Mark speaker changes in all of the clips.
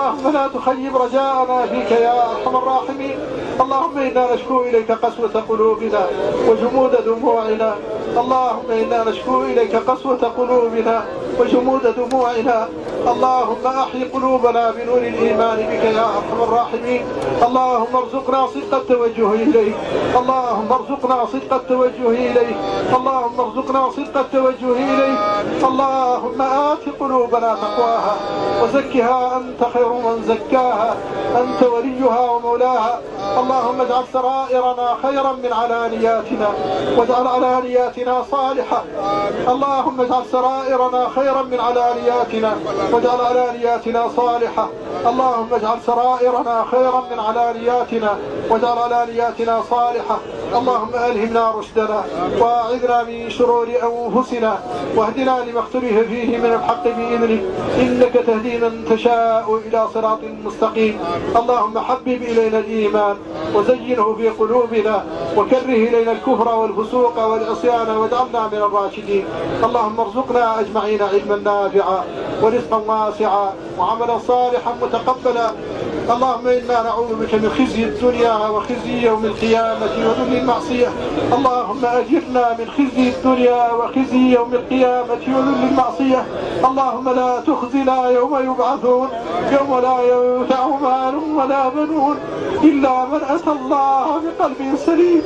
Speaker 1: اللهم لا تخيب رجاءنا فيك يا أرحم الراحمين. اللهم إنا نشكو إليك قسوة قلوبنا وجمود دموعنا. اللهم إنا نشكو إليك قسوة قلوبنا وجمود دموعنا. اللهم أحي قلوبنا بنور الإيمان بك يا أرحم الراحمين. اللهم ارزقنا صدق التوجه إليك. اللهم ارزقنا صدق التوجه إليك. اللهم ارزقنا صدق التوجه إليك. اللهم آت قلوبنا تقواها وزكها أنت خير من زكاها، أنت وليها ومولاها. اللهم اجعل سرائرنا خيرا من علانياتنا واجعل علانياتنا صالحة. اللهم اجعل سرائرنا خيرا من علانياتنا واجعل علانياتنا صالحة. اللهم اجعل سرائرنا خيرا من علانياتنا واجعل علانياتنا صالحة. اللهم ألهمنا رشدنا واعذنا من شرور أنفسنا واهدنا لما اختلف فيه من الحق بإذنك، إنك تهدي من تشاء إلى صراط مستقيم. اللهم حبب إلينا الإيمان وزينه في قلوبنا وكره إلينا الكفر والفسوق والعصيان واجعلنا من الراشدين. اللهم ارزقنا أجمعين علما نافعا ورزقا واسعا وعملا صالحا متقبلا. اللهم إنا نعوذ بك من خزي الدنيا وخزي يوم القيامة وذل المعصية. اللهم أجرنا من خزي الدنيا وخزي يوم القيامة وذل المعصية. اللهم لا تخزنا يوم يبعثون، يوم لا ينفع مال ولا بنون إلا من أتى الله بقلب سليم.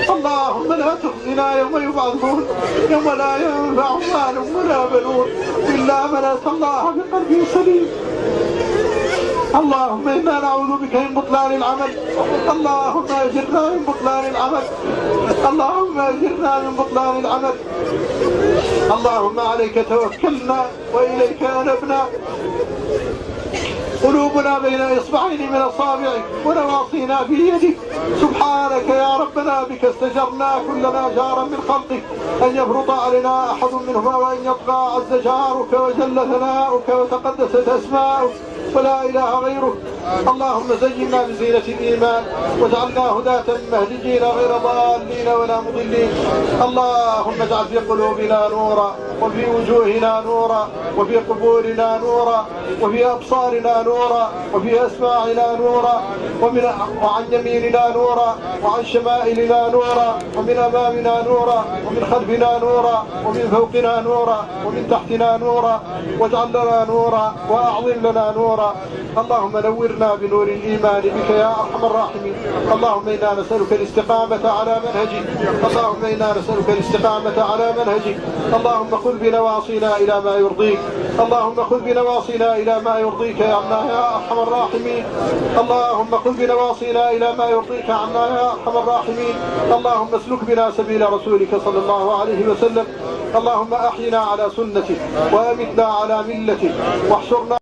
Speaker 1: اللهم لا تخزنا يوم يبعثون، يوم لا ينفع مال ولا بنون إلا من أتى الله بقلب سليم. اللهم إنا نعوذ بك من بطلان العمل. اللهم أجرنا من بطلان العمل. اللهم أجرنا من بطلان العمل. اللهم عليك توكلنا وإليك أنبنا. قلوبنا بين إصبعين من أصابعك ونواصينا في يدك. سبحانك يا ربنا بك استجرنا كلنا جارا من خلقك أن يفرط علينا أحد منهما وأن يطغى عز جارك وجل ثناؤك وتقدست أسماؤك ولا إله غيرك. اللهم زينا بزينة الإيمان واجعلنا هداة مهديين غير ضالين ولا مضلين. اللهم اجعل في قلوبنا نورا وفي وجوهنا نورا وفي قبورنا نورا وفي أبصارنا نورا وفي أسماعنا نورا وعن يميننا نورا وعن شمائلنا نورا ومن أمامنا نورا ومن خلفنا نورا ومن فوقنا نورا ومن تحتنا نورا واجعل لنا نورا وأعظم لنا نورا. اللهم نورنا بنور الإيمان بك يا أرحم الراحمين. اللهم إنا نسألك الاستقامة على منهجك. اللهم إنا نسألك الاستقامة على منهجك. اللهم خذ بنواصينا إلى ما يرضيك. اللهم خذ بنواصينا إلى ما يرضيك عنا يا أرحم الراحمين. اللهم خذ بنواصينا إلى ما يرضيك عنا يا أرحم الراحمين. اللهم اسلك بنا سبيل رسولك صلى الله عليه وسلم. اللهم أحينا على سنتك وأمتنا على ملتك واحشرنا